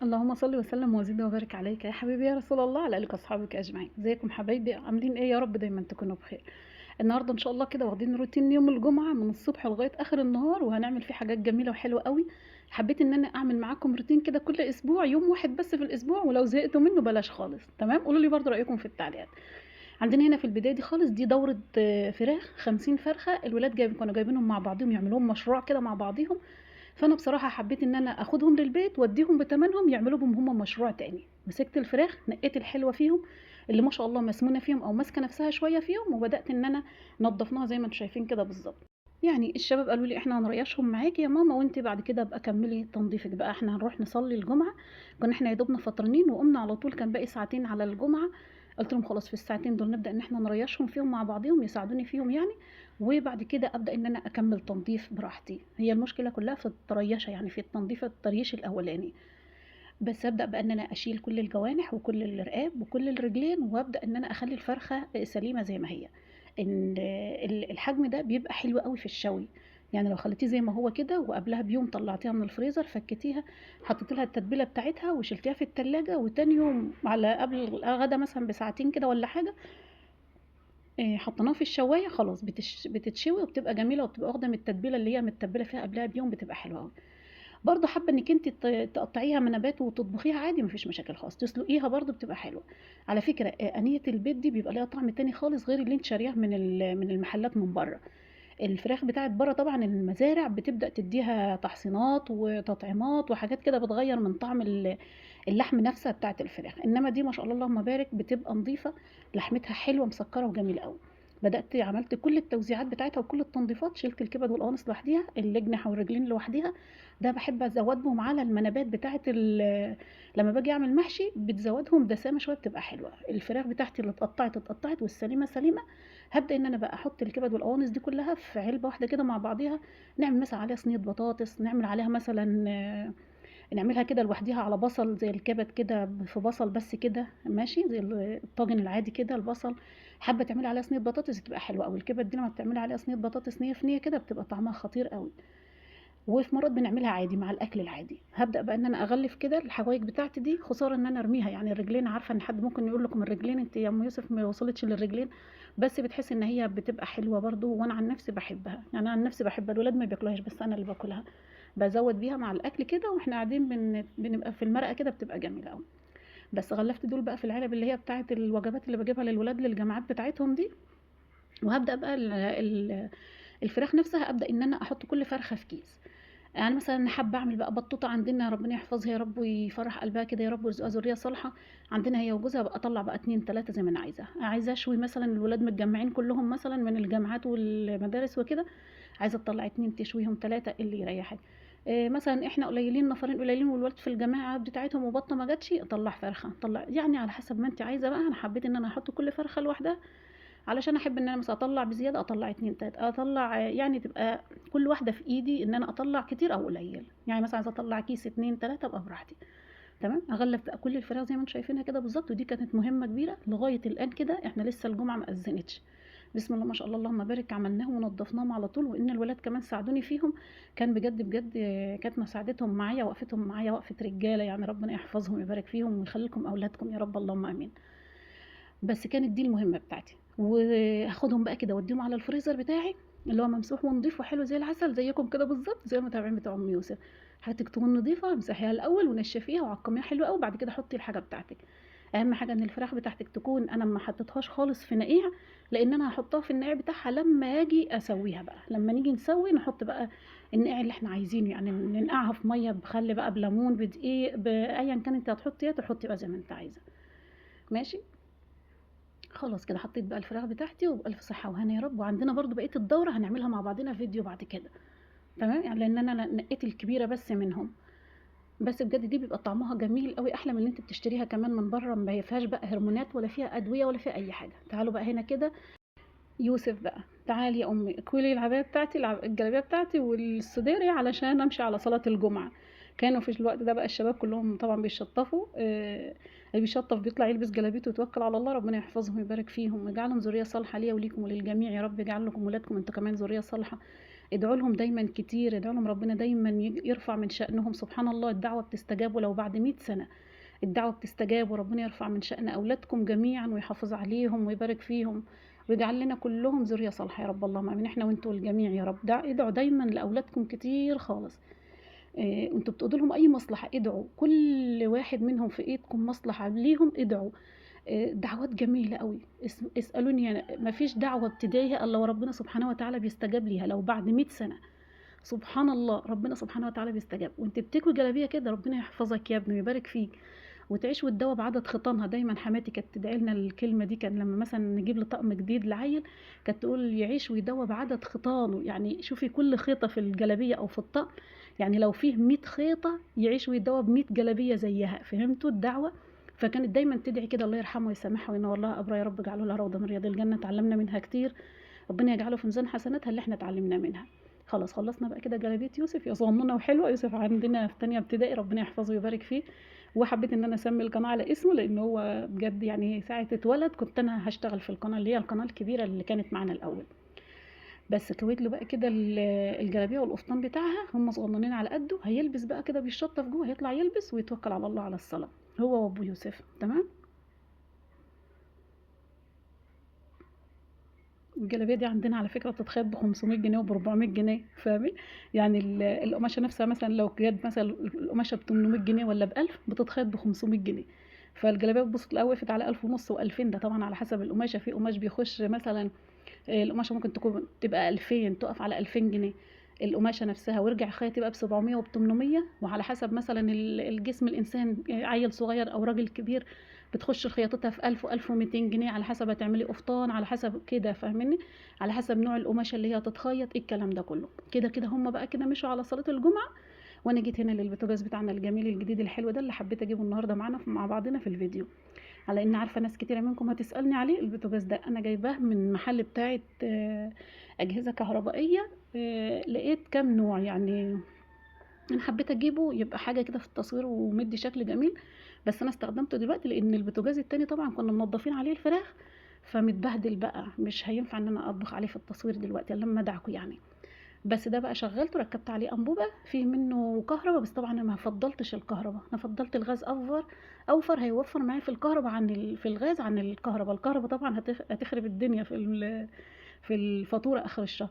اللهم صل وسلم وزد وبارك عليك يا حبيبي يا رسول الله على آلك وأصحابك أجمعين. ازيكم حبايبي؟ عاملين ايه؟ يا رب دايما تكونوا بخير. النهارده ان شاء الله كده واخدين روتين يوم الجمعة من الصبح لغاية آخر النهار، وهنعمل فيه حاجات جميلة وحلوة قوي. حبيت ان انا اعمل معاكم روتين كده كل اسبوع، يوم واحد بس في الاسبوع، ولو زهقتوا منه بلاش خالص. تمام؟ قولوا لي برضو رأيكم في التعليقات. عندنا هنا في البداية دي خالص دي دورة فراخ 50 فرخة. الولاد كانوا جايبينهم مع بعضهم يعملوهم مشروع كده مع بعضهم. فانا بصراحه حبيت ان انا اخدهم للبيت واديهم بتمنهم يعملوا بهم هم مشروع تاني. مسكت الفراخ، نقيت الحلوه فيهم اللي ما شاء الله مسمونه فيهم او ماسكه نفسها شويه فيهم، وبدات ان انا نضفناها زي ما انتم شايفين كده بالظبط. يعني الشباب قالوا لي احنا هنريشهم معاكي يا ماما، وانت بعد كده ابقى كملي تنظيفك بقى، احنا هنروح نصلي الجمعه. كنا احنا يا دوبنا فطرانين وقمنا على طول، كان باقي ساعتين على الجمعه. قلت لهم خلاص في الساعتين دول نبدا ان احنا نريشهم فيهم مع بعضهم، يساعدوني فيهم يعني. وبعد كده ابدا ان انا اكمل تنظيف براحتي. هي المشكله كلها في الطريشه، يعني في التنظيف الطريش الاولاني. بس ابدا بقى ان انا اشيل كل الجوانح وكل الرقاب وكل الرجلين، وابدا ان انا اخلي الفرخه سليمه زي ما هي. ان الحجم ده بيبقى حلو قوي في الشوي. يعني لو خليتيه زي ما هو كده وقبلها بيوم طلعتيها من الفريزر فكتيها، حطيت لها التتبيله بتاعتها وشلتيها في التلاجة، وتاني يوم على قبل الغدا مثلا بساعتين كده ولا حاجه، حطيناها في الشوايه خلاص بتتشوي وبتبقى جميله، وبتبقى واخده من التتبيله اللي هي متبله فيها قبلها بيوم، بتبقى حلوه قوي. برضه حابه انك انت تقطعيها منابات وتطبخيها عادي، مفيش مشاكل خالص. تسلقيها برضه بتبقى حلوه. على فكره انيه البيت دي بيبقى ليها طعم تاني خالص غير اللي انت شارياه من المحلات من بره. الفراخ بتاعت بره طبعا المزارع بتبدأ تديها تحصينات وتطعيمات وحاجات كده بتغير من طعم اللحم نفسها بتاعت الفراخ، انما دي ما شاء الله اللهم بارك بتبقى نظيفة، لحمتها حلوة مسكرة وجميلة قوي. بدأت عملت كل التوزيعات بتاعتها وكل التنظيفات، شلت الكبد والقوانص لوحديها، الأجنحة والرجلين لوحديها. ده بحب ازودهم على المنابات بتاعت لما باجي اعمل محشي بتزودهم دسامه شويه بتبقى حلوه. الفراخ بتاعتي اللي اتقطعت والسليمه سليمه، هبدأ ان انا بقى احط الكبد والقوانص دي كلها في علبة واحدة كده مع بعضيها. نعمل مثلا عليها صينية بطاطس، نعمل عليها مثلا نعملها كده لوحديها على بصل زي الكبد كده، في بصل بس كده ماشي زي الطاجن العادي كده البصل. حابة تعملي عليها صينية بطاطس بتبقى حلوة قوي. الكبد دي لما بتعملي عليها صينية بطاطس نية في نية كده بتبقى طعمها خطير قوي. وفي مرات بنعملها عادي مع الاكل العادي. هبدا بقى ان انا اغلف كده الحوايج بتاعتي دي، خساره ان انا ارميها. يعني الرجلين عارفه ان حد ممكن يقول لكم الرجلين انت يا ام يوسف ما وصلتش للرجلين، بس بتحس ان هي بتبقى حلوه برضو، وانا عن نفسي بحبها. يعني انا عن نفسي بحبها، الولاد ما بياكلوهاش بس انا اللي باكلها. بزود بيها مع الاكل كده واحنا قاعدين بنبقى في المرقه كده بتبقى جميله قوي. بس غلفت دول بقى في العلب اللي هي بتاعه الوجبات اللي بجيبها للولاد للجامعات بتاعتهم دي. وهبدا بقى الفراخ نفسها ابدا ان انا احط كل فرخه في كيس. يعني مثلا حابه اعمل بقى بطوطه عندنا، ربنا يحفظها يا رب ويفرح قلبها كده يا رب ويرزقها ذريه صالحه. عندنا هي وجوزها بقى اطلع بقى اتنين تلاته زي ما انا عايزه اشوي مثلا. الولاد متجمعين كلهم مثلا من الجامعات والمدارس وكده، عايزه اطلع اتنين تشويهم تلاته اللي يريحك. إيه مثلا احنا قليلين نفرين قليلين والولد في الجامعه بتاعتهم وبطه ما جاتش، اطلع فرخه اطلع يعني على حسب ما انت عايزه بقى. انا حبيت ان انا احط كل فرخه لوحدها علشان احب ان انا مثلا اطلع بزياده اطلع اتنين تلاته اطلع، يعني تبقى كل واحده في ايدي ان انا اطلع كتير او قليل. يعني مثلا عايزه اطلع كيس اتنين تلاته ابقى براحتي. تمام. اغلف بقى كل الفراخ زي ما انتم شايفينها كده بالظبط. ودي كانت مهمه كبيره لغايه الان كده، احنا لسه الجمعه ما اذنتش. بسم الله ما شاء الله اللهم بارك، عملناهم ونضفناهم على طول، وان الولاد كمان ساعدوني فيهم. كان بجد بجد كانت مساعدتهم معايا وقفتهم معايا وقفه رجاله. يعني ربنا يحفظهم ويبارك فيهم ويخلي لكم اولادكم يا رب اللهم امين. بس كانت دي المهمة بتاعتي. وهاخدهم بقى كده اوديهم على الفريزر بتاعي اللي هو ممسوح ونضيف وحلو زي العسل زيكم كده بالظبط زي المتابعين بتوع ام يوسف. حاجتك تكون نضيفه، امسحيها الاول ونشفيها وعقميها حلو قوي، بعد كده حطي الحاجه بتاعتك. اهم حاجه ان الفراخ بتاعتك تكون انا ما حطيتهاش خالص في نقيع، لان انا هحطها في النقيع بتاعها لما اجي اسويها بقى. لما نيجي نسوي نحط بقى النقيع اللي احنا عايزينه، يعني ننقعها في ميه بخل بقى بليمون بدقيق بايا كان انت هتحطي ايه، تحطي بقى زي ما انت عايزه. ماشي. خلاص كده حطيت بقى الفراخ بتاعتي وبألف صحة وهنا يا رب. وعندنا برضو بقية الدورة هنعملها مع بعضنا فيديو بعد كده. تمام. يعني لان انا نقيت الكبيرة بس منهم. بس بجد دي بيبقى طعمها جميل قوي، احلى من اللي انت بتشتريها كمان من بره، ما فيهاش بقى هرمونات ولا فيها ادوية ولا فيها اي حاجة. تعالوا بقى هنا كده. يوسف بقى تعالي يا امي كلي العبايه بتاعتي الجلابيه بتاعتي والسديري علشان امشي على صلاه الجمعه. كانوا في الوقت ده بقى الشباب كلهم طبعا بيشطفوا، اللي بيشطف بيطلع يلبس جلابيته ويتوكل على الله. ربنا يحفظهم ويبارك فيهم ويجعلهم ذريه صالحه ليا وليكم وللجميع يا رب. يجعل لكم ولادكم انتوا كمان ذريه صالحه. ادعوا لهم دايما كتير، ادعوا لهم ربنا دايما يرفع من شأنهم. سبحان الله الدعوة بتستجاب ولو بعد 100 سنة. الدعوة بتستجاب وربنا يرفع من شأن أولادكم جميعا ويحافظ عليهم ويبارك فيهم ويجعل لنا كلهم ذرية صالحة يا رب. اللهم آمين، احنا وانتوا الجميع يا رب. ادعوا دايما لأولادكم كتير خالص. انتوا بتقولوا لهم أي مصلحة ادعوا، كل واحد منهم في ايدكم مصلحة ليهم ادعوا. دعوات جميلة قوي. اسألوني يعني ما فيش دعوة بتدعيها الا وربنا سبحانه وتعالى بيستجاب ليها لو بعد 100 سنة. سبحان الله ربنا سبحانه وتعالى بيستجاب. وانت بتكوي جلابيه كده ربنا يحفظك يا ابني ويبارك فيك وتعيش وتدوى بعدد خطانها. دايما حماتي كانت تدعي لنا الكلمه دي، كان لما مثلا نجيب له طقم جديد لعيل كانت تقول يعيش ويدوى بعدد خطانه. يعني شوفي كل خيطه في الجلابيه او في الطقم، يعني لو فيه 100 خيطه يعيش ويدوى ب 100 جلابيه زيها. فهمتوا الدعوه؟ فكانت دايما تدعي كده الله يرحمه ويسامحها وينور لها قبرها يا رب، اجعله لها روضه من رياض الجنه. اتعلمنا منها كتير، ربنا يجعله في ميزان حسناتها اللي احنا اتعلمنا منها. خلاص خلصنا بقى كده جلابيه يوسف يا صغنونه وحلوه. يوسف عندنا في تانية ابتدائي، ربنا يحفظه ويبارك فيه. وحبيت ان انا اسمي القناه على اسمه لان هو بجد يعني ساعه اتولد كنت انا هشتغل في القناه اللي هي القناه الكبيره اللي كانت معانا الاول. بس كويت له بقى كده الجلابيه والقفطان بتاعها هم صغننين على قده. هيلبس بقى كده بيشطف جوه، هيطلع يلبس ويتوكل على الله على الصلاه هو وابو يوسف. تمام. الجلابيه دي عندنا على فكره بتتخيط ب 500 جنيه وب 400 جنيه، فاهمين؟ يعني القماشه نفسها مثلا لو كانت مثلا القماشه ب 800 جنيه ولا ب 1000 بتتخيط ب 500 جنيه. فالجلابيه بتبص تلاقيها وقفت على 1000 ونص و2000. ده طبعا على حسب القماشه. في قماش بيخش مثلا القماشه ممكن تبقى 2000 تقف على 2000 جنيه القماشه نفسها، ويرجع خيط يبقى ب 700 وب 800. وعلى حسب مثلا الجسم الانسان عيل صغير او راجل كبير بتخش خياطتها في 1000 و1200 جنيه على حسب هتعملي قفطان، على حسب كده فاهميني، على حسب نوع القماشه اللي هي هتتخيط. ايه الكلام ده كله كده كده هم بقى كده مشوا على صلاه الجمعه. وانا جيت هنا للبوتاجاز بتاعنا الجميل الجديد الحلو ده اللي حبيت اجيبه النهارده معانا مع بعضنا في الفيديو، على ان عارفه ناس كتيره منكم هتسالني عليه. البوتاجاز ده انا جايباه من محل بتاعه اجهزه كهربائيه. لقيت كام نوع يعني، انا حبيت اجيبه يبقى حاجه كده في التصوير ومدي شكل جميل. بس انا استخدمته دلوقتي لان البوتاجاز التاني طبعا كنا منضفين عليه الفراخ فمتبهدل بقى، مش هينفع ان انا اطبخ عليه في التصوير دلوقتي لما ادعكه يعني. بس ده بقى شغلته ركبت عليه انبوبه فيه منه كهرباء، بس طبعا انا ما فضلتش الكهرباء، انا فضلت الغاز. اوفر هيوفر معايا في الكهرباء عن في الغاز عن الكهرباء. الكهرباء طبعا هتخرب الدنيا في الفاتوره اخر الشهر.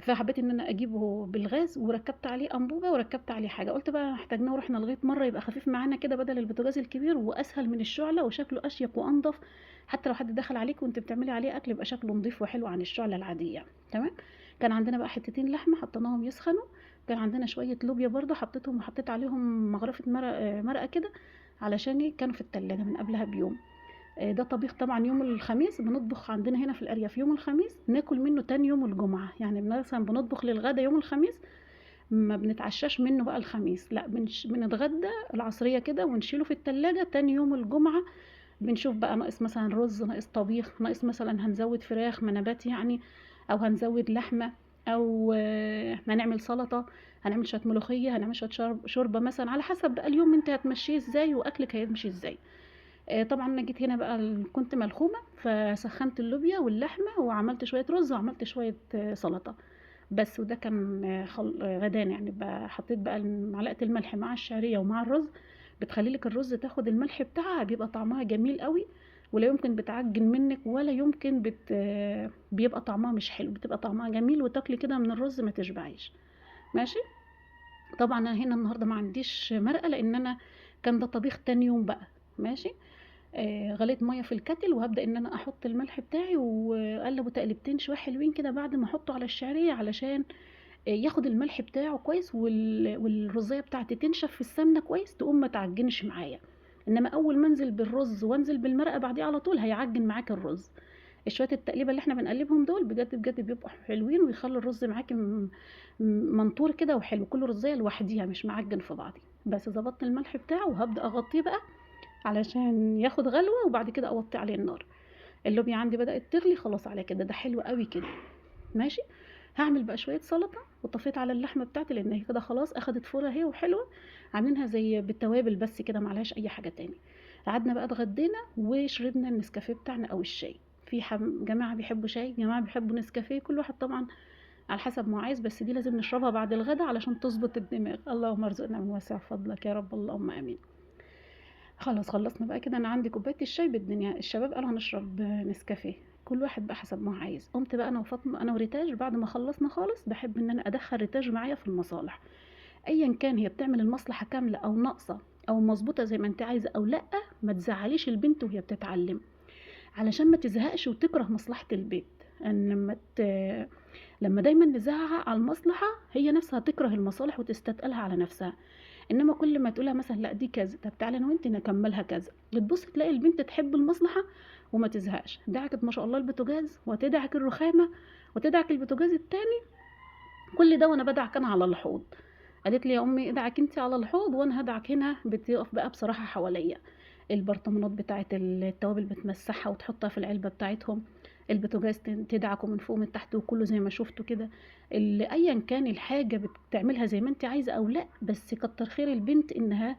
فحبيت ان انا اجيبه بالغاز وركبت عليه انبوبه وركبت عليه حاجه. قلت بقى احتاجناه ورحنا لغايه مره يبقى خفيف معانا كده بدل البوتاجاز الكبير واسهل من الشعله وشكله اشيك وانضف. حتى لو حد دخل عليك وانت بتعملي عليه اكل يبقى شكله نضيف وحلو عن الشعله العاديه. تمام. كان عندنا بقى حتتين لحمه حطيناهم يسخنوا. كان عندنا شويه لوبيا برضه حطيتهم وحطيت عليهم مغرفه مرقه كده علشان كانوا في التلاجة من قبلها بيوم. ده طبيخ طبعا يوم الخميس بنطبخ عندنا هنا في الأرياف يوم الخميس ناكل منه تاني يوم الجمعة. يعني مثلا بنطبخ للغدا يوم الخميس ما بنتعشاش منه بقى الخميس، لا بنتغدى العصرية كده ونشيله في التلاجة تاني يوم الجمعة. بنشوف بقى ناقص مثلا رز، ناقص طبيخ، ناقص مثلا هنزود فراخ منابات يعني، او هنزود لحمة، او هنعمل سلطة، هنعمل شوية ملوخية، هنعمل شوية شوربة مثلا، على حسب بقى اليوم انت هتمشيه ازاي واكلك هيمشي ازاي. طبعا انا جيت هنا بقى كنت ملخومه فسخنت اللوبيا واللحمه وعملت شويه رز وعملت شويه سلطه بس. وده كان غدانا يعني. حطيت بقى معلقه الملح مع الشعريه ومع الرز، بتخلي لك الرز تاخد الملح بتاعها بيبقى طعمها جميل قوي. ولا يمكن بتعجن منك ولا يمكن بيبقى طعمها مش حلو، بتبقى طعمها جميل وتاكلي كده من الرز ما تشبعيش. ماشي. طبعا انا هنا النهارده ما عنديش مرقه لان انا كان ده طبيخ تاني يوم بقى. ماشي. غليت ميه في الكتل وهبدا ان انا احط الملح بتاعي واقلبه تقلبتين شويه حلوين كده بعد ما احطه على الشعريه علشان ياخد الملح بتاعه كويس والرزيه بتاعتي تنشف في السمنه كويس تقوم ما تعجنش معايا. انما اول ما انزل بالرز وانزل بالمرقه بعديه على طول هيعجن معاك الرز. شويه التقليبه اللي احنا بنقلبهم دول بجد بجد بيبقوا حلوين ويخلوا الرز معاكي منطور كده وحلو، كل رزيه لوحديها مش معجن في بعضي. بس ظبطت الملح بتاعه وهبدا اغطيه بقى علشان ياخد غلوة وبعد كده اوطي عليه النار. اللوبيا عندي بدأت تغلي خلاص على كده، ده حلو قوي كده. ماشي. هعمل بقى شوية سلطة وطفيت على اللحمة بتاعتي لان هي كده خلاص اخدت فورة اهي وحلوة. عاملينها زي بالتوابل بس كده معلهاش اي حاجة تاني. قعدنا بقى اتغدينا وشربنا النسكافيه بتاعنا او الشاي. في جماعة بيحبوا شاي، جماعة بيحبوا نسكافيه، كل واحد طبعا على حسب ما هو عايز، بس دي لازم نشربها بعد الغدا علشان تظبط الدماغ. اللهم ارزقنا من واسع فضلك يا رب، اللهم امين. خلاص خلصنا بقى كده، انا عندي كوبايه الشاي بالدنيا، الشباب قالوا هنشرب نسكافيه، كل واحد بقى حسب ما هو عايز. قمت بقى انا وفاطمه، انا وريتاج، بعد ما خلصنا خالص بحب ان انا ادخل ريتاج معايا في المصالح، ايا كان هي بتعمل المصلحه كامله او ناقصه او مظبوطه زي ما انت عايزه او لا. ما تزعليش البنت وهي بتتعلم، علشان ما تزهقش وتكره مصلحه البيت. ان لما دايما نزعق على المصلحه، هي نفسها تكره المصالح وتستثقلها على نفسها. انما كل ما تقولها مثلا لا دي كذا، طب تعالى انا وانت نكملها كذا، بتبص تلاقي البنت تحب المصلحه وما تزهقش. دعكت ما شاء الله البوتاجاز، وتدعك الرخامه، وتدعك البوتاجاز التاني، كل ده وانا بدعك انا على الحوض. قالت لي يا امي ادعك انت على الحوض وانا هدعك هنا. بتقف بقى بصراحه حواليا، البرطمانات بتاعه التوابل بتمسحها وتحطها في العلبه بتاعتهم، البوتاجاز تدعكه من فوق من تحت، وكله زي ما شفتوا كده. ايا كان الحاجه بتعملها زي ما انت عايزه او لا، بس كتر خير البنت انها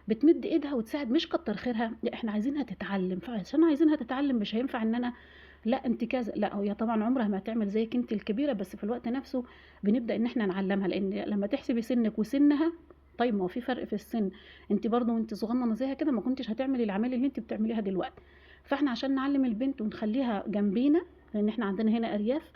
بتمد ايدها وتساعد، مش كتر خيرها، لا احنا عايزينها تتعلم. فعشان عايزينها تتعلم مش هينفع ان انا لا انت كذا، لا هي طبعا عمرها ما هتعمل زيك انت الكبيره، بس في الوقت نفسه بنبدا ان احنا نعلمها، لان لما تحسبي سنك وسنها، طيب ما هو في فرق في السن، انت برضه وانت صغننه زيها كده ما كنتش هتعملي الاعمال اللي انت بتعمليها دلوقتي. فاحنا عشان نعلم البنت ونخليها جنبينا، لان احنا عندنا هنا ارياف،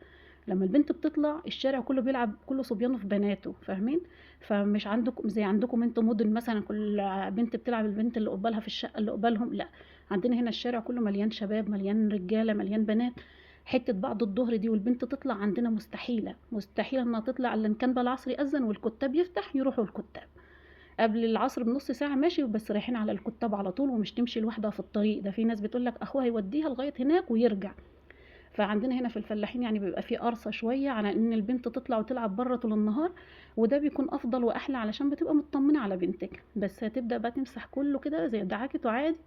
لما البنت بتطلع الشارع كله بيلعب، كله صبيانه في بناته، فاهمين؟ فمش عندكم زي عندكم انتوا مدن مثلا كل بنت بتلعب البنت اللي قبالها في الشقه اللي قبالهم، لا، عندنا هنا الشارع كله مليان شباب، مليان رجاله، مليان بنات. حته بعد الظهر دي والبنت تطلع عندنا مستحيله، مستحيله انها تطلع الا ان كان بقى العصر يأذن والكتاب يفتح يروحوا الكتاب. قبل العصر بنص ساعه ماشي، بس رايحين على الكتاب على طول، ومش تمشي لوحدها في الطريق ده، في ناس بتقول لك اخوها يوديها لغايه هناك ويرجع. فعندنا هنا في الفلاحين يعني بيبقى في قرصه شويه على ان البنت تطلع وتلعب بره طول النهار، وده بيكون افضل واحلى علشان بتبقى مطمنه على بنتك. بس هتبدا بقى تمسح كله كده زي دعاكته عادي.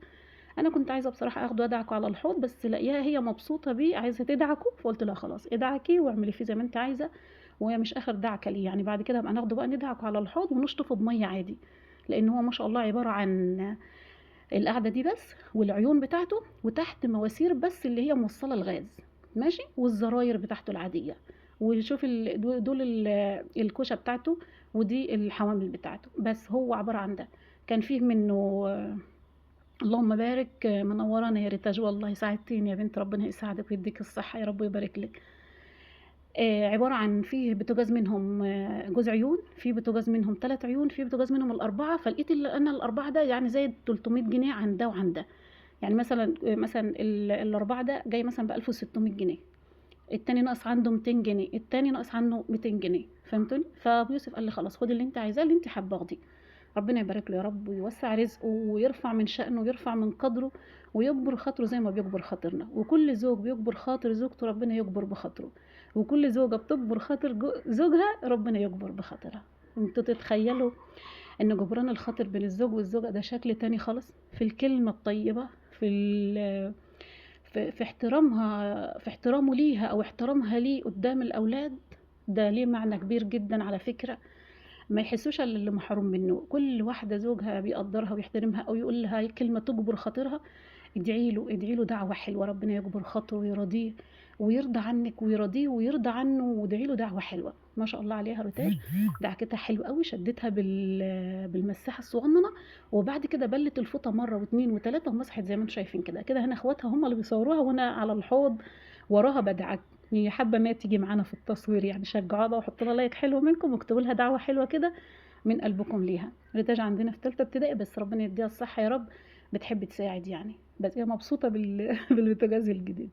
انا كنت عايزه بصراحه اخده ادعكه على الحوض، بس لاقيها هي مبسوطه بيه عايزه تدعكه، فقلت لها خلاص ادعكي واعملي فيه زي ما انت عايزه، وهي مش اخر دعكه ليه يعني، بعد كده بقى ناخده بقى ندعكه على الحوض ونشطفه بميه عادي، لان هو ما شاء الله عباره عن القعده دي بس، والعيون بتاعته، وتحت مواسير بس اللي هي موصله الغاز، ماشي، والزراير بتاعته العاديه، وشوف دول الكوشه بتاعته، ودي الحوامل بتاعته، بس هو عباره عن ده. كان فيه منه اللهم بارك، منورانا يا ريتاج، والله ساعدتيني يا بنت، ربنا يساعدك ويديك الصحة يا رب ويبارك لك. عبارة عن فيه بوتاجاز منهم جوز عيون، في بوتاجاز منهم 3 عيون، في بوتاجاز منهم الأربعة، فلقيت اللي أنا الأربعة ده يعني زايد 300 جنيه عن ده وعن ده. يعني مثلا الأربعة ده جاي مثلا ب 1600 جنيه، التاني ناقص عنده 200 جنيه، التاني ناقص عنده 200 جنيه، فهمتوني؟ فابو يوسف قال لي خلاص خدي اللي انت عايزاه، اللي انت حابه اخديه. ربنا يبارك له يا رب ويوسع رزقه ويرفع من شأنه ويرفع من قدره ويكبر خاطره زي ما بيكبر خاطرنا. وكل زوج بيكبر خاطر زوجته ربنا يكبر بخاطره، وكل زوجة بتكبر خاطر زوجها ربنا يكبر بخاطرها. انتوا تتخيلوا ان جبران الخاطر بين الزوج والزوجة ده شكل تاني خالص، في الكلمة الطيبة، في احترامها، في احترامه ليها او احترامها ليه قدام الاولاد، ده ليه معنى كبير جدا على فكرة. ما يحسوش الا اللي محروم منه. كل واحده زوجها بيقدرها ويحترمها او يقول لها كلمه تجبر خاطرها، ادعي له، ادعي له دعوه حلوه، ربنا يجبر خاطره ويرضيه ويرضى عنك ويرضيه ويرضى عنه، وادعي له دعوه حلوه. ما شاء الله عليها روتاج، دعكتها حلو قوي، شدتها بالمساحه الصغننه، وبعد كده بلت الفوطه مره واثنين وثلاثه ومسحت زي ما انتم شايفين كده. كده هنا اخواتها هم اللي بيصوروها وانا على الحوض وراها بدعك. هي حابه ان هي تيجي معانا في التصوير، يعني شجعوها بقى وحطوا لها لايك حلو منكم واكتبوا لها دعوه حلوه كده من قلبكم ليها. ريتاج عندنا في ثالثه ابتدائي، بس ربنا يديها الصحه يا رب، بتحب تساعد يعني، بس هي مبسوطه بالبوتاجاز الجديد.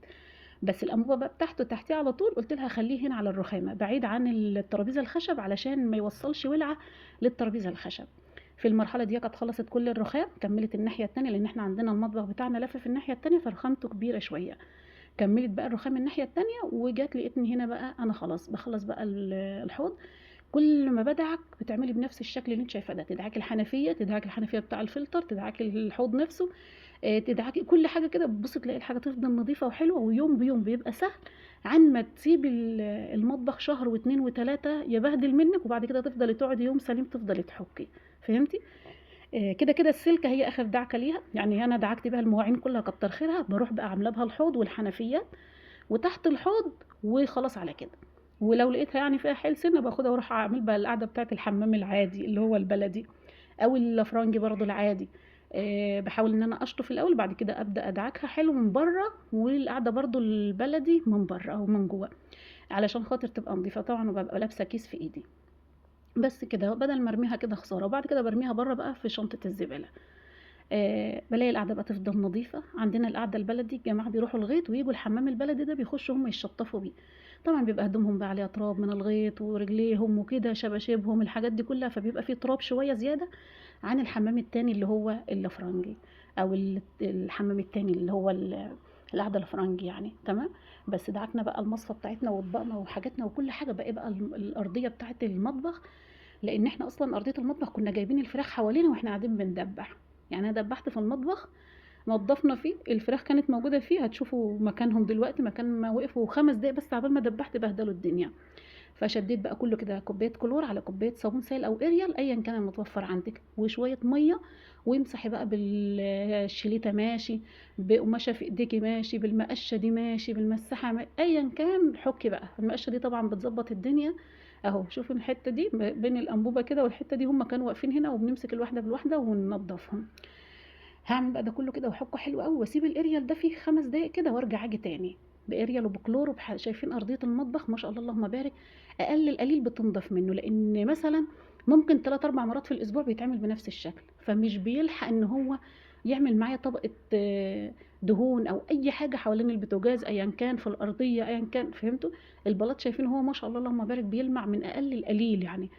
بس الانبوبه بقى بتاعته تحتيه على طول، قلت لها خليه هنا على الرخامه بعيد عن الترابيزه الخشب علشان ما يوصلش ولعه للترابيزه الخشب. في المرحله دي كانت خلصت كل الرخام، كملت الناحيه التانية، لان احنا عندنا المطبخ بتاعنا لف في الناحيه التانية فرخامته كبيره شويه. كملت بقى الرخام الناحيه التانية، وجات لقيتني هنا بقى انا خلاص بخلص بقى الحوض. كل ما بدعك بتعملي بنفس الشكل اللي انت شايفاه ده، تدعكي الحنفيه، تدعكي الحنفيه بتاع الفلتر، تدعكي الحوض نفسه، تدعكي كل حاجه كده، بتبصي تلاقي الحاجه تفضل نظيفه وحلوه، ويوم بيوم بيبقى سهل، عن ما تسيبي المطبخ شهر واتنين وتلاته يبهدل منك، وبعد كده تفضلي تقعدي يوم سليم تفضلي تحكي. فهمتي؟ كده كده السلكه هي اخر دعكه ليها، يعني انا دعكت بيها المواعين كلها كتر خيرها، بروح بقى عامله بها الحوض والحنفيات وتحت الحوض، وخلاص على كده. ولو لقيتها يعني فيها حيل سنه باخدها واروح اعمل بقى القعده بتاعه الحمام العادي اللي هو البلدي او الافرنجي برضو العادي. بحاول ان انا اشطف الاول، بعد كده ابدا ادعكها حلو من بره، والقعده برضو البلدي من بره او من جوه، علشان خاطر تبقى نظيفه طبعا، وببقى لابسه كيس في ايدي. بس كده بدل ما ارميها كده خساره، وبعد كده برميها بره بقى في شنطه الزباله. بالاقي القعده بقى تفضل نظيفه. عندنا القعده البلدي الجماعه بيروحوا الغيط ويجوا الحمام البلدي ده بيخشوا هم يشطفوا بيه. طبعا بيبقى هدومهم بقى عليها تراب من الغيط، ورجليهم وكده شباشبهم الحاجات دي كلها، فبيبقى فيه تراب شويه زياده عن الحمام التاني اللي هو الافرنجي، او الحمام التاني اللي هو القعده الافرنجي يعني. تمام. بس دعكنا بقى المصفى بتاعتنا واطباقنا وحاجاتنا وكل حاجه، بقى الارضيه بتاعت المطبخ، لان احنا اصلا ارضيه المطبخ كنا جايبين الفراخ حوالينا واحنا قاعدين بندبح. يعني انا دبحت في المطبخ، نضفنا فيه، الفراخ كانت موجوده فيه، هتشوفوا مكانهم دلوقتي، مكان ما وقفوا 5 دقايق بس عبال ما دبحت بهدلوا الدنيا. فشديت بقى كله كده، كوبايه كلور على كوبايه صابون سائل او اريال ايا كان المتوفر عندك، وشويه ميه، وامسحي بقى بالشليته ماشي، بقماشه في ايديكي ماشي، بالمقشه دي ماشي، بالمساحه ايا كان، حكي بقى المقشه دي طبعا بتظبط الدنيا. اهو شوفوا الحته دي بين الانبوبه كده والحته دي، هم كانوا واقفين هنا، وبنمسك الواحده بالواحده وننضفهم. هعمل بقى ده كله كده واحكه حلو قوي، واسيب الاريال ده فيه 5 دقايق كده، وارجع اجي تاني باريال وبكلور شايفين ارضيه المطبخ ما شاء الله اللهم بارك، اقل القليل بتنضف منه، لان مثلا ممكن 3 4 مرات في الاسبوع بيتعمل بنفس الشكل، فمش بيلحق ان هو يعمل معايا طبقه دهون او اي حاجه حوالين البوتاجاز ايا كان، في الارضيه ايا كان، فهمتوا؟ البلاط شايفين هو ما شاء الله اللهم بارك بيلمع من اقل القليل يعني.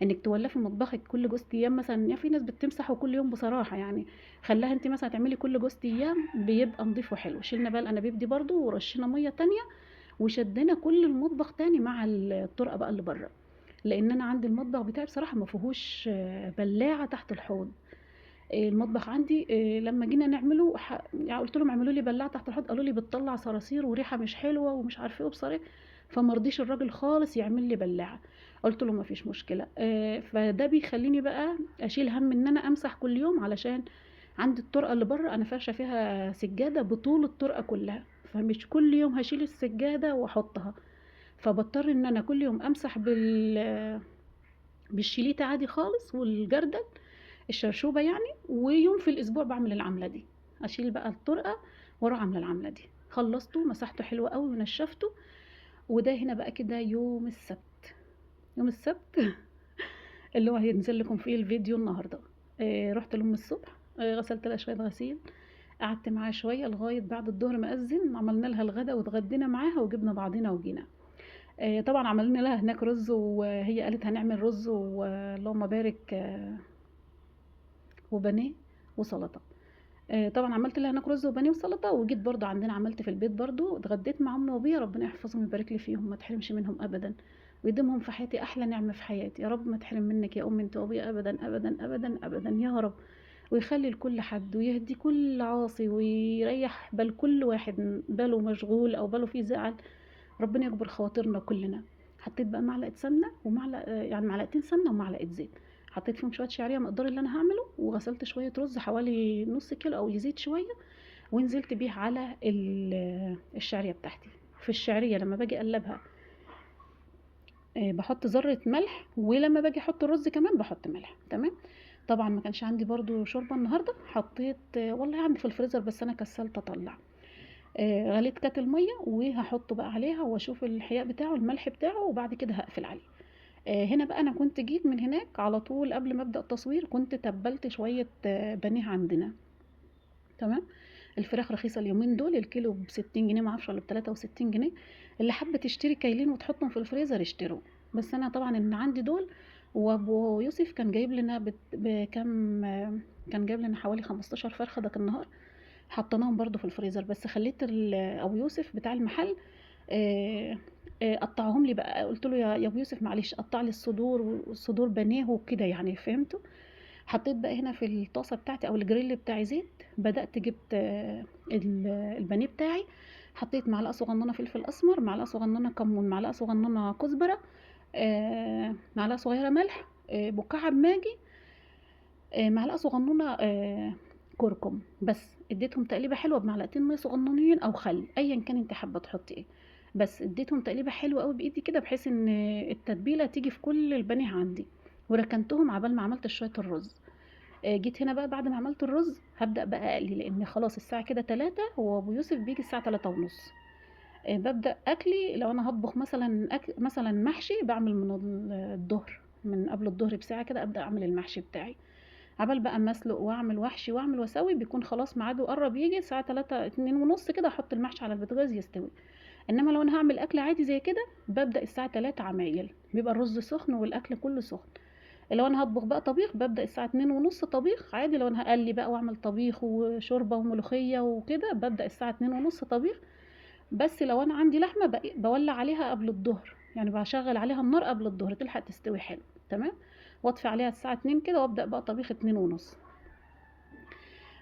انك تولفي مطبخك كل جوز ايام مثلا، يعني في ناس بتمسحه كل يوم بصراحه يعني، خلاها انت مثلا تعملي كل جوز ايام بيبقى نضيف وحلو. شلنا بقى الانابيب دي برضو ورشينا ميه تانية، وشدينا كل المطبخ تاني مع الطرقه بقى اللي بره، لان انا عندي المطبخ بتاعي بصراحه ما فيهوش بلاعه تحت الحوض. المطبخ عندي لما جينا نعمله يعني قلت لهم اعملوا لي بلاعه تحت الحوض، قالوا لي بتطلع صراصير وريحه مش حلوه ومش عارفه ايه بصراحه، فما رضيش الراجل خالص يعمل لي بلاعه. قلت له ما فيش مشكله. فده بيخليني بقى اشيل هم ان انا امسح كل يوم، علشان عندي الطرقه اللي بره انا فارشه فيها سجاده بطول الطرقه كلها، فمش كل يوم هشيل السجاده واحطها، فبضطر ان انا كل يوم امسح بالشيليته عادي خالص والجردل الشرشوبة يعني، ويوم في الأسبوع بعمل العملة دي، أشيل بقى الطرقة وأروح عاملة العملة دي. خلصته مسحته حلو قوي ونشفته. وده هنا بقى كده يوم السبت. يوم السبت اللي هو هينزل لكم فيه الفيديو النهاردة. رحت لأم الصبح، غسلت لها شوية غسيل، قعدت معاها شوية لغاية بعد الظهر ما أذن، عملنا لها الغدا واتغدينا معاها وجبنا بعضنا وجينا. طبعا عملنا لها هناك رز، وهي قالت هنعمل رز واللهم بارك وبانيه وسلطة. طبعا عملت لها هناك رز وبانيه وسلطه، وجيت برضه عندنا عملت في البيت برضه، اتغديت مع امي وابويا، ربنا يحفظهم ويبارك لي فيهم، ما تحرمش منهم ابدا، ويديمهم في حياتي احلى نعمه في حياتي، يا رب ما تحرم منك يا امي انت وابويا ابدا ابدا ابدا ابدا يا رب، ويخلي لكل حد، ويهدي كل عاصي، ويريح بال كل واحد باله مشغول او باله فيه زعل، ربنا يكبر خواطرنا كلنا. حطيت بقى معلقه سمنه ومعلقه، يعني معلقتين سمنه ومعلقه زيت، حطيت فيهم شويه شعريه مقدار اللي انا هعمله، وغسلت شويه رز حوالي نص كيلو او يزيد شويه، ونزلت بيه على الشعريه بتاعتي. في الشعريه لما باجي اقلبها بحط ذره ملح، ولما باجي احط الرز كمان بحط ملح. تمام. طبعا ما كانش عندي برضو شوربه النهارده، حطيت والله عندي في الفريزر بس انا كسلت اطلع. غليت كاتل ميه وهحطه بقى عليها، واشوف الحياء بتاعه الملح بتاعه، وبعد كده هقفل عليه. هنا بقى انا كنت جيت من هناك على طول قبل ما ابدا التصوير، كنت تبلت شويه بانيه عندنا. تمام. الفراخ رخيصه اليومين دول، الكيلو ب60 جنيه، معرفش ولا ب63 جنيه، اللي حابه تشتري كايلين وتحطهم في الفريزر اشتروا. بس انا طبعا ان عندي دول، وابو يوسف كان جايب لنا بكم، كان جايب لنا حوالي 15 فرخه ده كان النهار، حطيناهم برضو في الفريزر، بس خليت ابو يوسف بتاع المحل آه، قطعهم لي بقى، قلت له يا ابو يوسف معلش قطع لي الصدور، والصدور بانيه وكده يعني، فهمتوا؟ حطيت بقى هنا في الطاسه بتاعتي او الجريل بتاعي زيت، بدات جبت البانيه بتاعي، حطيت معلقه صغننه فلفل اسمر، معلقه صغننه كمون، معلقه صغننه كزبره، معلقه صغيره ملح، مكعب ماجي، معلقه صغنونه كركم، بس اديتهم تقليبه حلوه بمعلقتين ميه صغننين او خل ايا كان انت حابه تحطي ايه. بس اديتهم تقليبه حلوه قوي بايدي كده بحيث ان التتبيله تيجي في كل البانيه عندي، وركنتهم عبال ما عملت شويه الرز. جيت هنا بقى بعد ما عملت الرز هبدأ بقى اقلي، لان خلاص الساعه كده 3 وابو يوسف بيجي الساعه 3 ونص. ببدأ اكلي لو انا هطبخ مثلا مثلا محشي بعمل من الظهر، من قبل الظهر بساعه كده ابدأ اعمل المحشي بتاعي، عبال بقى اما اسلق واعمل وحشي واعمل واسوي بيكون خلاص ميعاده قرب يجي الساعه 3 2 ونص كده احط المحشي على البوتاجاز يستوي. انما لو انا هعمل اكل عادي زي كده ببدأ الساعه 3 عمايل، بيبقى الرز سخن والاكل كله سخن. لو انا هطبخ بقى طبيخ ببدأ الساعة 2 ونص طبيخ عادي، لو انا هقلي بقى واعمل طبيخ وشوربة وملوخية وكده ببدأ الساعة 2 ونص طبيخ. بس لو انا عندي لحمة بولع عليها قبل الظهر، يعني بشغل عليها النار قبل الظهر تلحق تستوي حلو. تمام. واطفي عليها الساعة 2 كده وابدأ بقى طبيخ 2 ونص.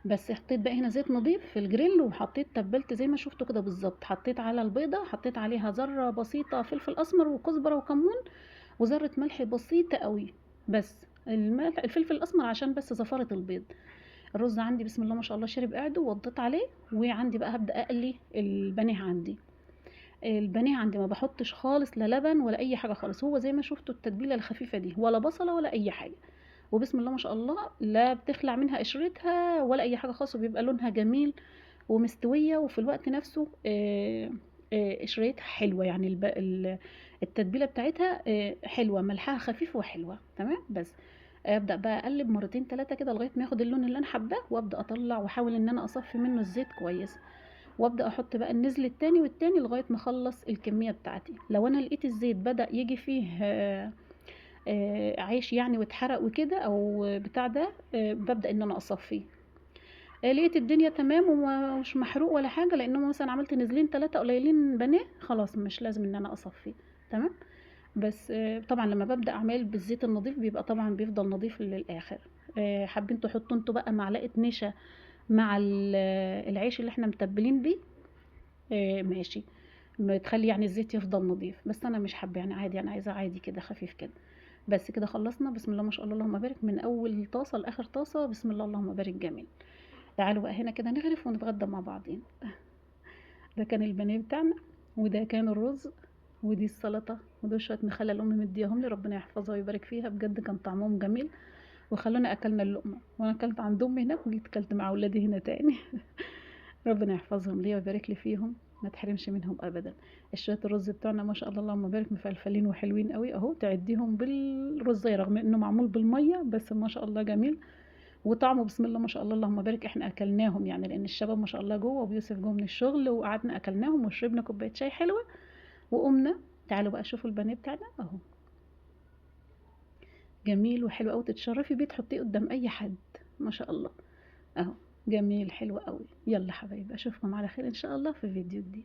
بس حطيت بقى هنا زيت نضيف في الجريل، وحطيت تبلت زي ما شفتوا كده بالظبط، حطيت على البيضة حطيت عليها ذرة بسيطة فلفل اسمر وكزبرة وكمون وذرة ملح بسيطة قوي. بس الملح الفلفل الاسمر عشان بس زفارة البيض. الرز عندي بسم الله ما شاء الله شرب قعده ووضيت عليه، وعندي بقى هبدأ اقلي البانيه عندي. البانيه عندي ما بحطش خالص لا لبن ولا اي حاجة خالص، هو زي ما شفتوا التتبيلة الخفيفة دي، ولا بصلة ولا اي حاجة. وبسم الله ما شاء الله لا بتخلع منها قشرتها ولا اي حاجة خالص، وبيبقى لونها جميل ومستوية، وفي الوقت نفسه قشريتها حلوة، يعني التتبيلة بتاعتها حلوة، ملحها خفيف وحلوة. تمام. بس ابدأ بقى اقلب مرتين ثلاثة كده لغاية ما ياخد اللون اللي انا حباه، وابدأ اطلع واحاول ان انا اصفي منه الزيت كويس، وابدأ احط بقى النزل التاني والتاني لغاية ما اخلص الكمية بتاعتي. لو انا لقيت الزيت بدأ يجي فيه عيش يعني واتحرق وكده او بتاع ده، ببدأ ان انا اصفيه. لقيت الدنيا تمام ومش محروق ولا حاجة، لانه مثلا عملت نزلين ثلاثة قليلين بانيه خلاص مش لازم ان انا اصفيه. تمام. بس طبعا لما ببدأ اعمل بالزيت النظيف بيبقى طبعا بيفضل نظيف للاخر. حابين تحطوا انتوا بقى معلقة نشا مع العيش اللي احنا متبلين بيه، ماشي، تخلي يعني الزيت يفضل نظيف، بس انا مش حابه يعني عادي، انا عايزاه عادي كده خفيف كده. بس كده خلصنا بسم الله ما شاء الله اللهم بارك، من اول طاسه لاخر طاسه بسم الله اللهم بارك جميل. تعالوا بقى هنا كده نغرف ونتغدى مع بعضين. ده كان البانيه بتاعنا، وده كان الرز، ودي السلطه، ودول شويه مخلل امي مدياهم لي ربنا يحفظها ويبارك فيها، بجد كان طعمهم جميل. وخلونا اكلنا اللقمه، وانا اكلت عند امي هناك وجيت اكلت مع اولادي هنا تاني. ربنا يحفظهم لي ويبارك لي فيهم، ما تحرمش منهم ابدا. الشويه الرز بتوعنا ما شاء الله اللهم بارك مفلفلين وحلوين قوي اهو، تعديهم بالرزيه رغم انه معمول بالميه بس ما شاء الله جميل. وطعمه بسم الله ما شاء الله اللهم بارك، احنا اكلناهم يعني لان الشباب ما شاء الله جوه وبيوسف جوه من الشغل، وقعدنا اكلناهم وشربنا كوبايه شاي حلوه وقمنا. تعالوا بقى شوفوا البانيه بتاعنا اهو، جميل وحلو قوي، تتشرفي بيه تحطيه قدام اي حد. ما شاء الله اهو، جميل حلو قوي. يلا حبايبي اشوفكم على خير ان شاء الله في فيديو جديد.